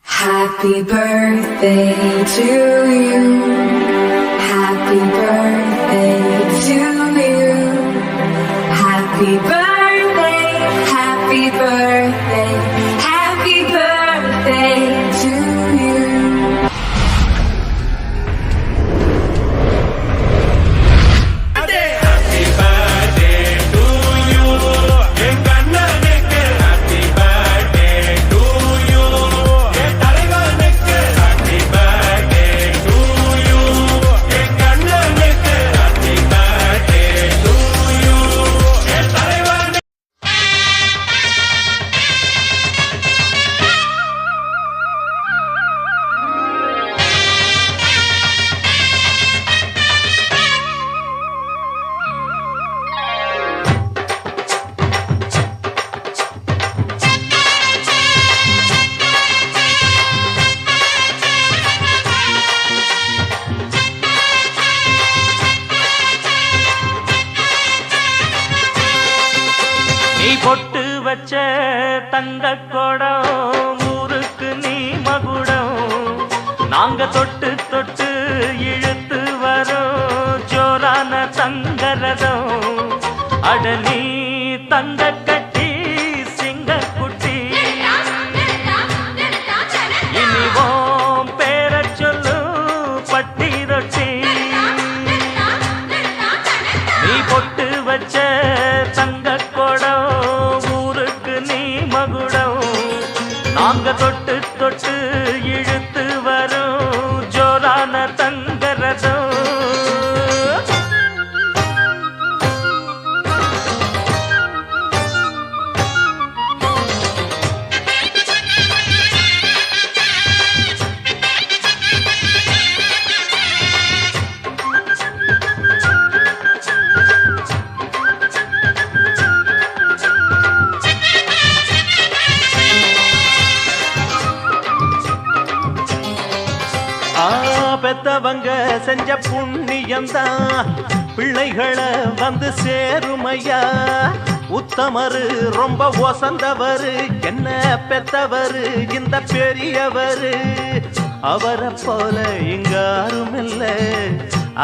Happy birthday to you. Happy birthday to you. Happy birthday, happy birthday, happy birthday to you. Happy birthday to you. Happy birthday to you. Happy birthday to you. Happy birthday to you. நீ பொட்டு வச்ச தங்க குடம் ஊருக்கு நீ மகுடம் நாங்க தொட்டு தொட்டு இழுத்து வரோம் ஜோரான தங்கரதம் அட நீ தங்க கட்டி சிங்க குட்டி இனிவோம் பேர சொல்லு பட்டி ரொட்டி நீ பொட்டு வச்ச தங்க குடம் ஊருக்கு நீ மகுடம் நாங்க தொட்டு தொட்டு இழுத்து வரும் ஜோரான தங்கரதம் பெத்தவங்க செஞ்ச புண்ணியம்தான் பிள்ளைகளை வந்து சேருமையா உத்தமரு ரொம்ப ஒசந்தவரு என்ன பெத்தவரு இந்த பெரியவரு அவரை போல இங்க யாருமில்ல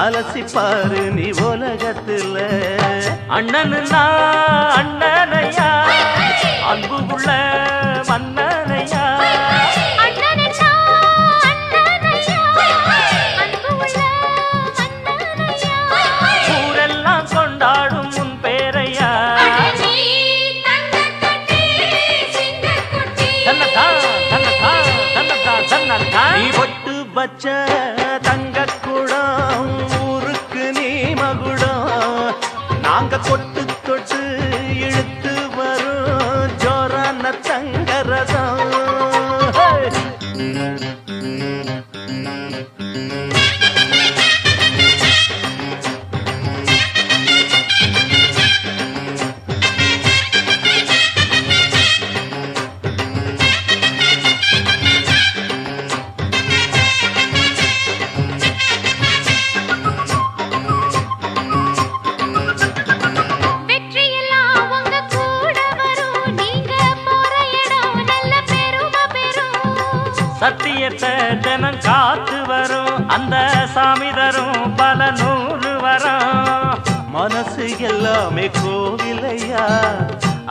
அலசிப்பாரு நீ உலகத்துல அண்ணனுன்னா அண்ணனையா அன்பு உள்ள மன்னனையா ஊரெல்லாம் கொண்டாடும் உன் பேரையா நீ பொட்டு வச்ச தங்க குடம் ஊருக்கு நீ மகுடம் நாங்க தொட்டு தொட்டு இழுத்து வரும் ஜோரான தங்கரதம் சத்தியத்தை தினம் காத்து வரும் அந்த சாமி தரும் பல நூறு வரும் மனசு எல்லாமே கோவிலையா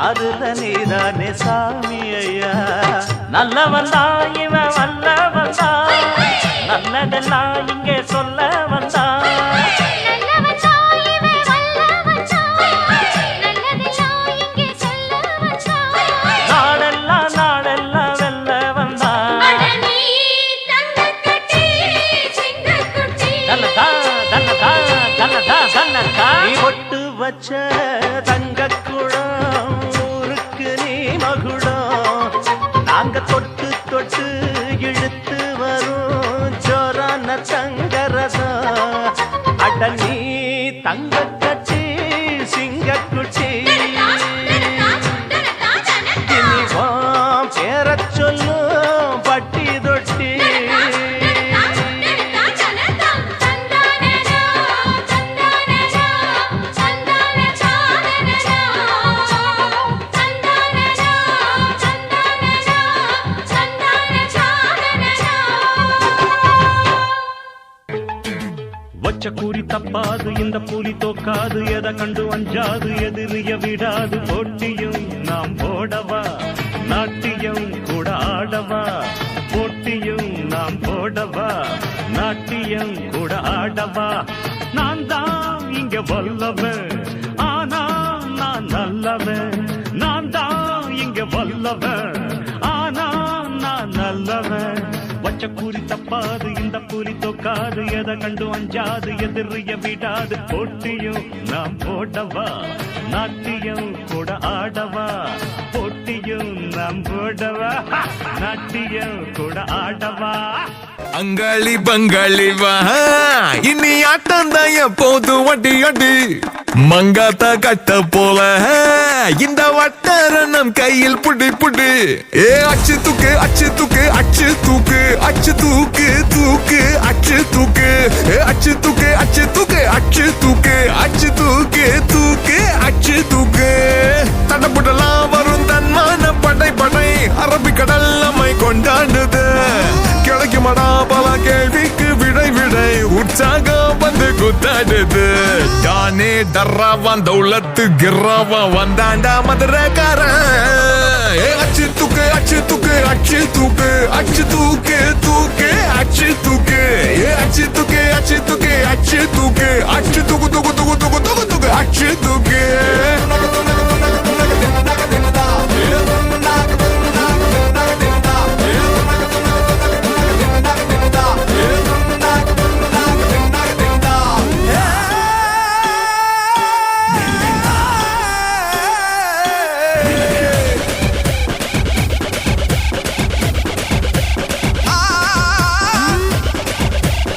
அதுல நீதானே சாமி ஐயா நல்லவன் தான் இவன் வல்லவன் தான் நல்லதெல்லாம் இங்கே சொல்ல வந்தான் நீ பொட்டு வச்ச தங்க குடம் ஊருக்கு நீ மகுடம் நாங்க தொட்டு தொட்டு இழுத்து வரும் ஜோரான தங்கரதம் அட நீ தங்க கட்டி சிங்க குட்டி இனிவாம் பேர சொல்லும் பட்டி தொட்டி வச்ச கூறி தப்பாது இந்த புலி தோக்காது எதை கண்டு அஞ்சாது எதிரிய விடாது போட்டியும் நாம் போடவா நாட்டியம் கூட ஆடவா போட்டியும் நாம் போடவா நாட்டியம் கூட ஆடவா நான் தான் இங்க வல்லவன் ஆனா நான் நல்லவன் நான் தான் இங்க வல்லவன் ஆனா நான் நல்லவன் வச்ச கூறி தப்பாது இந்த புலி தோக்காது எதை கண்டு அஞ்சாது எதிரிய விடாது போட்டியும் நாம் போடவா நாட்டியம் கூட ஆடவா போட்டியும் நாம் போடவா நாட்டியம் கூட ஆடவா அங்காளி பங்காளி வா இனி ஆட்டம் தான் எப்போதும் வட்டி அடி மங்காத்த கட்ட போல இந்த வட்டாரணம் கையில் புடி புடி ஏ அச்சு தூக்கு அச்சு தூக்கு அச்சு தூக்கு அச்சு தூக்கு தூக்கு அச்சு தூக்கு ஏ அச்சு தூக்கு அச்சு தூக்கு அச்சு தூக்கு அச்சு தூக்கு தூக்கு அச்சு தூக்கு தடப்புடலாம் வரும் தன்மான படை படை அரபிக்கடல் நம்மை கொண்டாடுது கிடைக்குமடா பல கேள்விக்கு விடை விடை உற்சாகம் வந்து குத்தாடுது டானே டர்ராவான் தௌலத்து கிர்ராவா வந்தாண்டா மதுரக்காரன் அச்சு தூக்கு அச்சு தூக்கு அச்சு தூக்கு அச்சு தூக்கு தூக்கு அச்சு தூக்கு அச்சு தூக்கு அச்சு தூக்கு அச்சு தூக்கு அச்சு தூக்கு தூக்கு தூக்கு தூக்கு தூக்கு தூக்கு அச்சு தூக்கு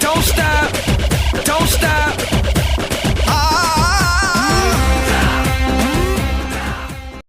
Don't stop.